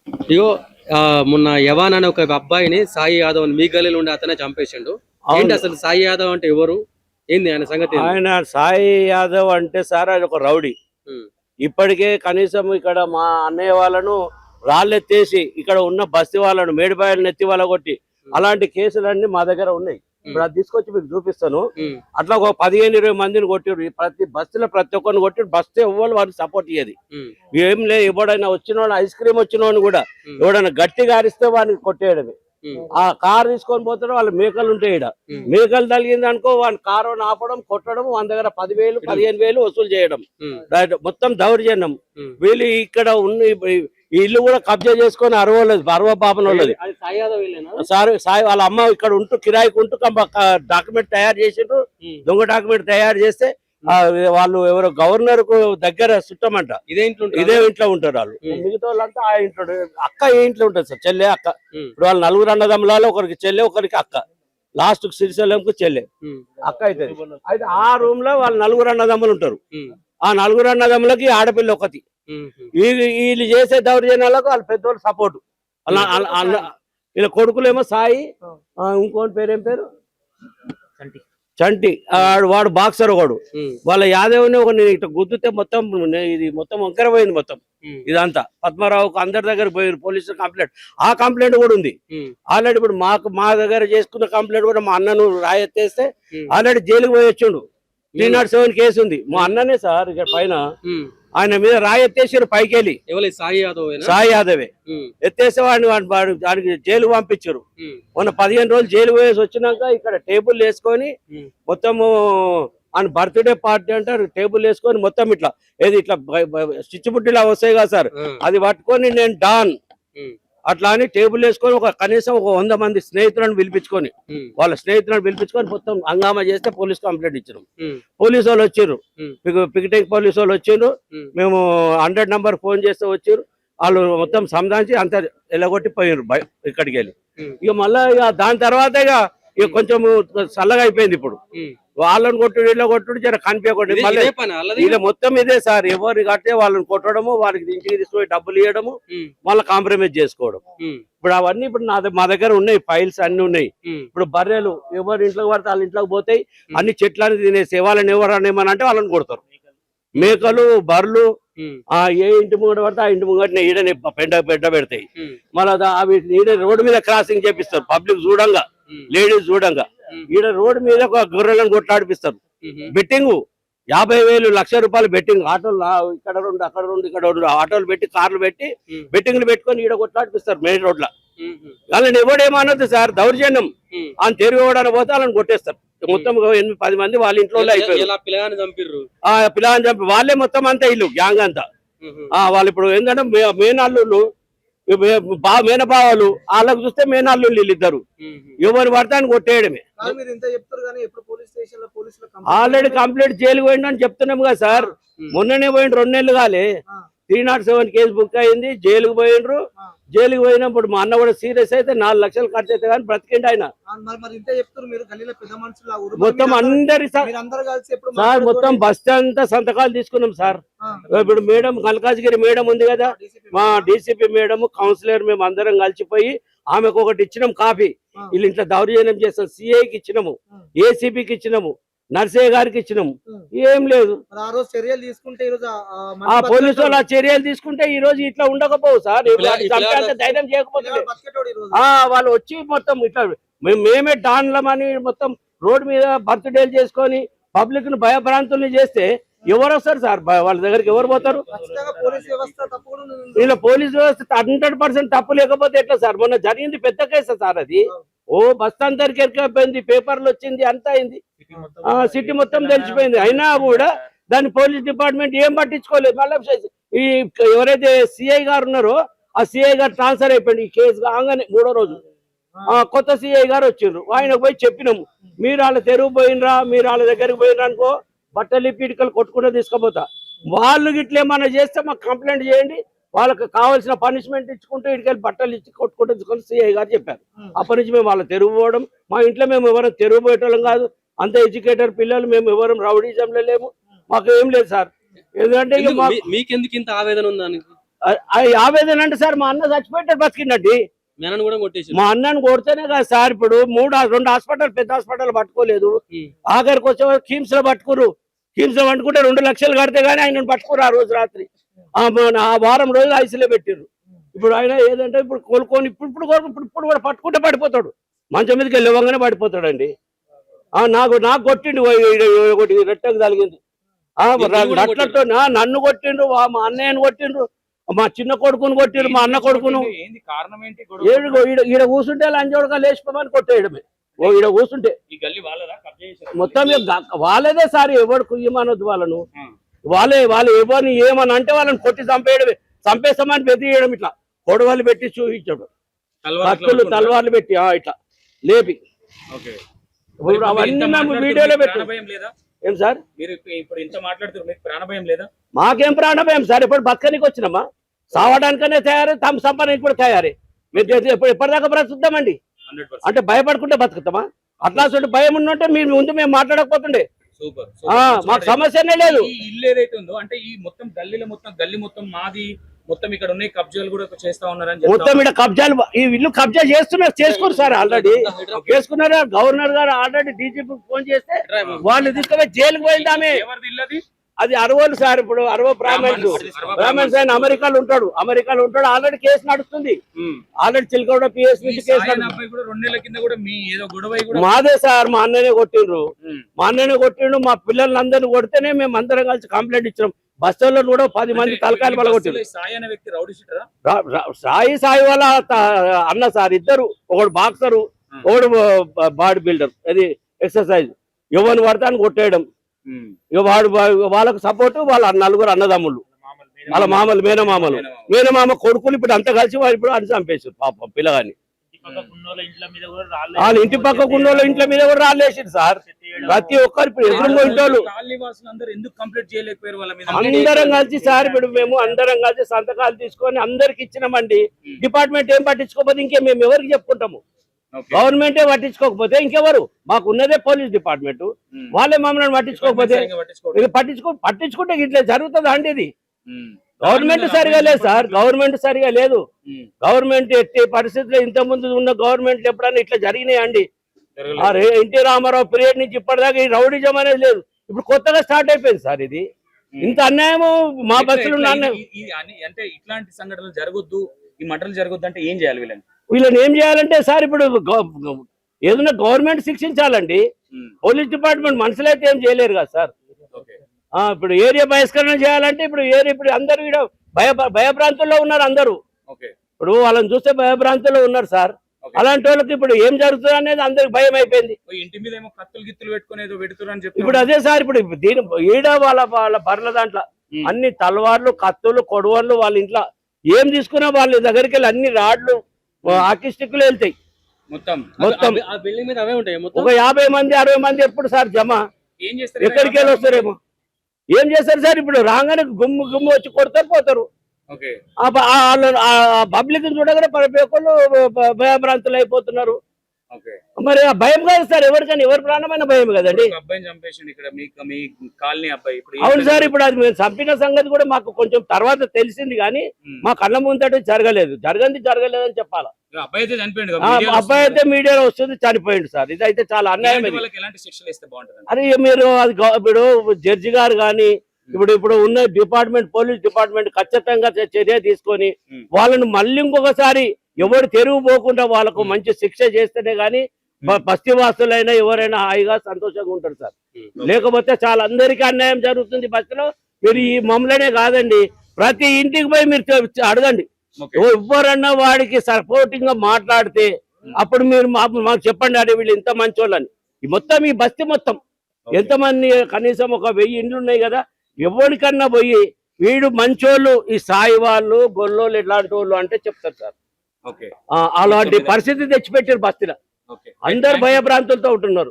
ఇగో మొన్న యవాన్ అనే ఒక అబ్బాయిని సాయి యాదవ్ అని మీ గల్లీలో ఉండి అతనే చంపేసిండు. ఏంటి అసలు సాయి యాదవ్ అంటే ఎవరు, ఏంది ఆయన సంగతి? ఆయన సాయి యాదవ్ అంటే సార్ ఆయన ఒక రౌడీ. ఉమ్, ఇప్పటికే కనీసం ఇక్కడ మా అన్నయ్య వాళ్ళను రాళ్ళెత్తేసి ఇక్కడ ఉన్న బస్తీ వాళ్ళను మేడిపాయలను ఎత్తి వాళ్ళ కొట్టి అలాంటి కేసులన్నీ మా దగ్గర ఉన్నాయి. ఇప్పుడు అది తీసుకొచ్చి మీకు చూపిస్తాను. అట్లా ఒక 15-20 మందిని కొట్టిడు. ప్రతి బస్తీలో ప్రతి ఒక్కరిని కొట్టి బస్తీ ఎవ్వరు వారికి సపోర్ట్ ఇయ్యేది ఏం లేదు. ఎవడైనా వచ్చిన ఐస్ క్రీమ్ వచ్చిన కూడా ఎవడైనా గట్టిగా అరిస్తే వాడిని కొట్టేయడమే. ఆ కారు తీసుకొని పోతాడు, వాళ్ళ మేకలు ఉంటాయి. ఈడ మేకలు తగిలింది అనుకో వాళ్ళ కారు ఆపడం, కొట్టడం, వాళ్ళ దగ్గర 10,000 15,000 వసూలు చేయడం. మొత్తం దౌర్జన్యం. వీళ్ళు ఇక్కడ ఉన్న ఈ ఇల్లు కూడా కబ్జా చేసుకొని అరవ పాపన వాళ్ళది. సాయి వాళ్ళ అమ్మ ఇక్కడ ఉంటూ కిరాయికి ఉంటూ డాక్యుమెంట్ తయారు చేసిండ్రు. దొంగ డాక్యుమెంట్ తయారు చేస్తే వాళ్ళు ఎవరో గవర్నర్ కు దగ్గర చుట్టమంట. ఇదే ఇంట్లో ఉంటారు వాళ్ళు. మిగతా వాళ్ళంతా ఆ ఇంట్లో అక్క ఏ ఇంట్లో ఉంటుంది సార్, చెల్లె అక్క. ఇప్పుడు వాళ్ళు 4 అన్నదమ్ములలో ఒకరికి చెల్లె ఒకరికి అక్క, లాస్ట్ శ్రీశైలంకు చెల్లె అక్క అయితే. అయితే ఆ రూమ్ లో వాళ్ళు 4 అన్నదమ్ములు ఉంటారు. ఆ 4 అన్నదమ్ములకి ఆడపిల్ల ఒకటి. వీళ్ళు చేసే దౌర్జన్యాలకు వాళ్ళ పెద్దవాళ్ళు సపోర్టు. వీళ్ళ కొడుకులేమో సాయి, ఇంకోటి పేరేం పేరు చంటి, వాడు బాక్సర్ ఒకడు. వాళ్ళ యాదవ్ని ఒక ఇట్లా గుద్దుతే మొత్తం ఇది మొత్తం వంకరపోయింది మొత్తం. ఇదంతా పద్మారావుకు అందరి దగ్గర పోయారు, పోలీసు కంప్లైంట్. ఆ కంప్లైంట్ కూడా ఉంది ఆల్రెడీ. ఇప్పుడు మా దగ్గర చేసుకున్న కంప్లైంట్ కూడా మా అన్నను రాయెత్తేస్తే ఆల్రెడీ జైలుకు పోయి వచ్చిండు. 307 కేసు ఉంది. మా అన్ననే సార్ ఇక్కడ పైన ఆయన మీద రాయెత్తేసారు పైకి వెళ్ళి. సాయి యాదవే ఎత్తేస్తే వాడికి జైలు పంపించారు. మొన్న 15 రోజులు జైలు పోయేసి వచ్చినాక ఇక్కడ టేబుల్ వేసుకొని మొత్తము ఆయన బర్త్డే పార్టీ అంటారు. టేబుల్ వేసుకొని మొత్తం ఇట్లా ఏది ఇట్లా చిచ్చుబుడ్డిలా వస్తాయి కదా సార్, అది పట్టుకొని నేను డాన్ అట్లా అని టేబుల్ వేసుకొని కనీసం ఒక 100 మంది స్నేహితులను పిలిపించుకొని వాళ్ళ స్నేహితులను పిలిపించుకొని మొత్తం హంగామా చేస్తే పోలీస్ కంప్లైంట్ ఇచ్చినాం. పోలీసు వాళ్ళు వచ్చారు, పికెటింగ్ పోలీసు వాళ్ళు వచ్చారు. మేము 100 నంబర్ ఫోన్ చేస్తే వచ్చారు. వాళ్ళు మొత్తం సంధానించి అంత ఎలగొట్టి పోయారు ఇక్కడికి వెళ్ళి. ఇక మళ్ళా ఇక దాని తర్వాత ఇక కొంచెం చల్లగా అయిపోయింది. ఇప్పుడు వాళ్ళని కొట్టుడు వీళ్ళ కొట్టుడు జర కనిపించకూడదు. మళ్ళీ మొత్తం ఇదే సార్, ఎవరు కట్టే వాళ్ళని కొట్టడము, వాళ్ళకి ఇంటికి తీసుకుపోయి డబ్బులు ఇవ్వడము, మళ్ళీ కాంప్రమైజ్ చేసుకోవడం. ఇప్పుడు అవన్నీ ఇప్పుడు మా దగ్గర ఉన్నాయి, ఫైల్స్ అన్ని ఉన్నాయి. ఇప్పుడు బర్రెలు ఎవరు ఇంట్లోకి పడితే వాళ్ళ ఇంట్లోకి పోతాయి, అన్ని చెట్లని తినేసి వాళ్ళని ఎవరు అనేమని అంటే వాళ్ళని కొడతారు. మేకలు బర్రెలు ఏ ఇంటి ముంగట పడితే ఆ ఇంటి ముంగట ఈడనే పెంట పెడతాయి. మళ్ళీ అవి ఈడ రోడ్డు మీద క్రాసింగ్ చేపిస్తారు, పబ్లిక్ చూడంగా, లేడీస్ చూడంగా. ఈడ రోడ్డు మీద ఒక గొర్రెలను కొట్లాడిపిస్తారు. బెట్టింగ్ 50,000 1,00,000 రూపాయలు బెట్టింగ్. ఆటోలు ఇక్కడ 2 అక్కడ 2 ఇక్కడ 2 ఆటోలు పెట్టి కార్లు పెట్టి బెట్టింగ్లు పెట్టుకొని ఈడ కొట్లాడిపిస్తారు మెయిన్ రోడ్ లో. వాళ్ళని ఎవడేమన్నది సార్, దౌర్జన్యం. ఆయన తెరిగివ్వడానికి పోతే వాళ్ళని కొట్టేస్తారు. మొత్తం 8-10 మంది వాళ్ళ ఇంట్లో పిల్లగాని చంపి వాళ్ళే మొత్తం అంతా ఇల్లు గ్యాంగ్ అంతా. వాళ్ళు ఇప్పుడు ఏంటంటే మేనల్లుళ్ళు మేనబావాలు, వాళ్ళకు చూస్తే మేనల్లుళ్ళు వీళ్ళిద్దరు. ఎవరు పడతాని కొట్టేయడమే. ఆల్రెడీ కంప్లీట్ జైలుకు పోయిండు చెప్తున్నాం కదా సార్. మొన్ననే పోయిండు, 2 నెలలు కాలే. 307 కేసు బుక్ అయింది, జైలుకు పోయిండ్రు. జైలుకు పోయినప్పుడు మా అన్న కూడా సీరియస్ అయితే 4 లక్షలు ఖర్చు అయితే కానీ బ్రతికిండి ఆయన. మొత్తం అందరి సార్ మొత్తం బస్ అంతా సంతకాలు తీసుకున్నాం సార్. ఇప్పుడు మేడం మల్కాజ్గిరి మేడం ఉంది కదా, మా డీసీపీ మేడం, కౌన్సిలర్, మేము అందరం కలిసిపోయి ఆమెకు ఒకటి ఇచ్చినాం కాపీ. వీళ్ళు ఇంట్లో దౌర్జన్యం చేస్తాం. సిఐకి ఇచ్చినాము, ఏసీపీకి ఇచ్చినాము, నర్సయ్య గారికి ఇచ్చినాము. ఏం లేదు. ఆ పోలీసు వాళ్ళు ఆ చర్యలు తీసుకుంటే ఈ రోజు ఇట్లా ఉండకపోవు సార్. ధైర్యం చేయకపోతే వాళ్ళు వచ్చి మొత్తం ఇట్లా మేమే డాన్లమని మొత్తం రోడ్డు మీద బర్త్డేలు చేసుకొని పబ్లిక్ ను భయభ్రాంతుల్ని చేస్తే ఎవరు వస్తారు సార్? వాళ్ళ దగ్గరికి ఎవరు పోతారు? ఇలా పోలీస్ వ్యవస్థ 100% తప్పు లేకపోతే ఎట్లా సార్? మొన్న జరిగింది పెద్ద కేసు సార్. అది బస్ అందరికి ఎరికైపోయింది, పేపర్లు వచ్చింది, అంతా అయింది, సిటీ మొత్తం తెలిసిపోయింది. అయినా కూడా దాన్ని పోలీస్ డిపార్ట్మెంట్ ఏం పట్టించుకోలేదు. మళ్ళీ ఈ ఎవరైతే సిఐ గారు ఉన్నారో ఆ సిఐ గారు ట్రాన్స్ఫర్ అయిపోయింది. ఈ కేసు కాగానే 3వ రోజు కొత్త సిఐ గారు వచ్చిండ్రు. ఆయనకు పోయి చెప్పినాము, మీరు వాళ్ళ తెరువు పోయినరా, మీరు వాళ్ళ దగ్గరికి పోయినరా అనుకో బట్టలు పీడికలు కొట్టుకుంటే తీసుకుపోతా. వాళ్ళు గిట్ల ఏమన్నా చేస్తే మాకు కంప్లైంట్ చేయండి, వాళ్ళకి కావాల్సిన పనిష్మెంట్ ఇచ్చుకుంటే ఇటుకెళ్ళి బట్టలు ఇచ్చి కొట్టుకుంటే తీసుకొని సిఐ గారు చెప్పారు. అప్పటి నుంచి మేము వాళ్ళ తెరువు పోవడం. మా ఇంట్లో మేము ఎవరు తెరువు పోయేటోళ్ళం కాదు, అంత ఎడ్యుకేటర్ పిల్లలు, మేము ఎవరు రౌడీజంలో లేము, మాకు ఏం లేదు సార్. ఎందుకంటే మీకెందుకు ఇంత ఆవేదన ఉందా? ఆవేదన అంటే సార్ మా అన్న చచ్చిపోయాడు బతికిండండి. మీ అన్నను కూడా కొట్టేసి మా అన్నను కొడితేనే కదా సార్ ఇప్పుడు 2 హాస్పిటల్ పెద్ద హాస్పిటల్ పట్టుకోలేదు. ఆఖరికి వచ్చే కిమ్స్ లో పట్టుకురు. కిమ్స్ లో పట్టుకుంటే 2 లక్షలు కడితే గానీ ఆయన పట్టుకురు ఆ రోజు రాత్రి. ఆ వారం రోజులు ఐసీలో పెట్టిర్రు. ఇప్పుడు ఆయన ఏదంటే ఇప్పుడు కోలుకొని ఇప్పుడు కూడా పట్టుకుంటే పడిపోతాడు. మంచం మీదకి వెళ్ళవంగానే పడిపోతాడండి. నాకు కొట్టిండు ఒకటి రెట్టకు తగిలింది. రట్లతో నన్ను కొట్టిండ్రు, మా అన్నయ్యను కొట్టిండ్రు, మా చిన్న కొడుకుని కొట్టిండ్రు, మా అన్న కొడుకును. ఈడ కూర్చుంటే లంచోడక లేచిపోమని కొట్టేయడమే. ఈడ కూర్చుంటే మొత్తం వాళ్ళదే సార్. ఎవడు కుయ్యమనొద్దు వాళ్ళను. వాళ్ళు ఎవరిని ఏమని అంటే వాళ్ళని కొట్టి చంపేయడమే. చంపేస్తామని బెదిరియడం ఇట్లా కొడవలు పెట్టి చూపించాడు. కత్తులు తలవార్లు పెట్టి ఇట్లా లేపి అవన్నీ మేము వీడియోలో పెట్టాం. ఏం సార్ మీరు ఇప్పుడు ఇంత మాట్లాడుతున్నారు, మీకు ప్రాణభయం లేదా? మాకేం ప్రాణభయం సార్? ఎప్పుడు బతకనికి వచ్చినామా? సావడానికనే తయారు, తమ సంపాదనకి కూడా తయారే. మీరు ఎప్పటిదాకా బ్రతుకుతామండి? 100%. అంటే భయపడుకుంటే బతుకుతామా? అట్లా భయం ఉన్నట్టే మీరు ముందు మేము మాట్లాడకపోతుండే. సూపర్. మాకు సమస్యనే లేదు. ఈ ఇల్లు ఏదైతే ఉందో అంటే ఈ మొత్తం గల్లీ మొత్తం మాది, మొత్తం ఇక్కడ ఉన్న కబ్జాలు కూడా చేస్తా ఉన్నారని మొత్తం ఇక్కడ కబ్జాలు, ఈ ఇల్లు కబ్జా చేసుకోరు సార్. ఆల్రెడీ చేసుకున్నారు. గవర్నర్ గారు ఆల్రెడీ డీజీపీ ఫోన్ చేస్తే వాళ్ళు తీసుకుపోయి జైలుకు పోయింది ఆమె. ఎవరిది ఇల్లు అది? అది అరవోలు సార్. ఇప్పుడు బ్రాహ్మణ్స్ ఆయన అమెరికాలో ఉంటాడు. ఆల్రెడీ కేసు నడుస్తుంది. ఆల్రెడీ చిలకడ పిఎస్ నుంచి కేసు. 2 నెలల కింద కూడా మీ ఏదో గొడవ మాదే సార్. మా అన్ననే కొట్టిండు. మా పిల్లల్ని అందరిని కొడితేనే మేము అందరం కలిసి కంప్లైంట్ ఇచ్చినాం. బస్సుల్లో కూడా 10 మంది తలకాయలు పలగొట్టిండు. సాయి అనే వ్యక్తి రౌడీ షీటరా? సాయి వాళ్ళ అన్న సార్. ఇద్దరు, ఒకడు బాక్సరు, ఒకడు బాడీ బిల్డర్. అది ఎక్సర్సైజ్. ఎవరిని పడతాను కొట్టేయడం. ఇక వాళ్ళకు సపోర్ట్ వాళ్ళ నలుగురు అన్నదమ్ములు, వాళ్ళ మామలు, మేనమామ కొడుకులు ఇప్పుడు అంతా కలిసి వాళ్ళు ఇప్పుడు అని చంపేసారు పాపం పిల్లగాని. వాళ్ళ ఇంటి పక్క ఉన్నోళ్ళ ఇంట్ల మీద కూడా రాళ్ళేసారు సార్. ప్రతి ఒక్కరు ఇప్పుడు ఎదురు ఇంటోళ్ళు అందరం కలిసి సార్. ఇప్పుడు మేము అందరం కలిసి సంతకాలు తీసుకొని అందరికి ఇచ్చినామండి. డిపార్ట్మెంట్ ఏం పట్టించుకోకపోతే ఇంకే మేము ఎవరికి చెప్పుకుంటాము? గవర్నమెంటే పట్టించుకోకపోతే ఇంకెవరు? మాకు ఉన్నదే పోలీస్ డిపార్ట్మెంట్. వాళ్ళే మమ్మల్ని పట్టించుకోకపోతే పట్టించుకుంటే ఇట్లా జరుగుతుంది అండి. ఇది గవర్నమెంట్ సరిగా లేదు సార్. గవర్నమెంట్ ఎట్టి పరిస్థితుల్లో ఇంత ముందు ఉన్న గవర్నమెంట్ ఎప్పుడైనా ఇట్లా జరిగినాయి అండి? ఎన్టీ రామారావు పీరియడ్ నుంచి ఇప్పటిదాకా ఈ రౌడిజం అనేది లేదు. ఇప్పుడు కొత్తగా స్టార్ట్ అయిపోయింది సార్. ఇది ఇంత అన్యాయము మా బస్సులు అంటే ఇట్లాంటి సంఘటనలు జరగొద్దు, ఈ మంటలు జరగొద్దు అంటే ఏం చేయాలి? వీళ్ళని ఏం చేయాలంటే సార్ ఇప్పుడు ఏదైనా గవర్నమెంట్ శిక్షించాలండి. పోలీస్ డిపార్ట్మెంట్ మనుషులైతే ఏం చేయలేరు కదా సార్. ఇప్పుడు ఏరియా బహిష్కరణ చేయాలంటే ఇప్పుడు అందరు భయభ్రాంతుల్లో ఉన్నారు అందరూ. ఇప్పుడు వాళ్ళని చూస్తే భయభ్రాంతుల్లో ఉన్నారు సార్. అలాంటి వాళ్ళకి ఇప్పుడు ఏం జరుగుతుంది అనేది అందరికి భయం అయిపోయింది. ఇంటి మీద ఏమో కత్తులు గిత్తులు పెట్టుకునేది పెడుతున్నారు. ఇప్పుడు అదే సార్. ఇప్పుడు ఈడ వాళ్ళ బర్ల దాంట్లో అన్ని తలవార్లు, కత్తులు, కొడవళ్ళు వాళ్ళ ఇంట్లో ఏం తీసుకున్నా వాళ్ళ దగ్గరికి వెళ్ళి అన్ని రాడ్లు, హాకీ స్టిక్లు వెళ్తాయి మొత్తం. ఒక 50 మంది 60 మంది ఎప్పుడు సార్ జమ ఎక్కడికి వెళ్ళి వస్తారేమో? ఏం చేస్తారు సార్? ఇప్పుడు రాగానే గుమ్ము వచ్చి కొడతారు, పోతారు. పబ్లిక్ చూడగానే ప్రతి ఒక్కళ్ళు భయభ్రాంతులు అయిపోతున్నారు. మరి ఆ భయం కాదు సార్ ఎవరికైనా, ఎవరి ప్రాణమైన భయం కదండి. అవును సార్. ఇప్పుడు అది మేము చంపిన సంగతి కూడా మాకు కొంచెం తర్వాత తెలిసింది కానీ మా కళ్ళ ముందట జరగలేదని చెప్పాలా. అబ్బాయి అయితే మీడియాలో వస్తుంది, చనిపోయింది సార్. ఇదైతే చాలా అన్యాయం. అరే మీరు అది ఇప్పుడు జడ్జి గారు కానీ ఇప్పుడు ఉన్న పోలీస్ డిపార్ట్మెంట్ ఖచ్చితంగా చర్య తీసుకొని వాళ్ళని మళ్ళీ ఇంకొకసారి ఎవరు తెరుగు పోకుండా వాళ్ళకు మంచి శిక్ష చేస్తేనే గానీ బస్తీవాసులైనా ఎవరైనా హాయిగా సంతోషంగా ఉంటారు సార్. లేకపోతే చాలా అందరికీ అన్యాయం జరుగుతుంది బస్తీలో. మీరు ఈ మమ్మల్నే కాదండి, ప్రతి ఇంటికి పోయి మీరు అడగండి. ఎవరన్నా వాడికి సపోర్టింగ్ గా మాట్లాడితే అప్పుడు మీరు మాకు చెప్పండి. అరే వీళ్ళు ఇంత మంచోళ్ళని. మొత్తం ఈ బస్తీ మొత్తం ఎంతమంది, కనీసం ఒక 1000 ఇండ్లు ఉన్నాయి కదా. ఎవరికన్నా పోయి వీడు మంచోళ్ళు, ఈ సాయి వాళ్ళు, గొల్లోళ్ళు ఇట్లాంటి వాళ్ళు అంటే చెప్తారు సార్. అలాంటి పరిస్థితి తెచ్చిపెట్టారు బస్తీలో. అందరు భయభ్రాంతులతో ఉంటున్నారు.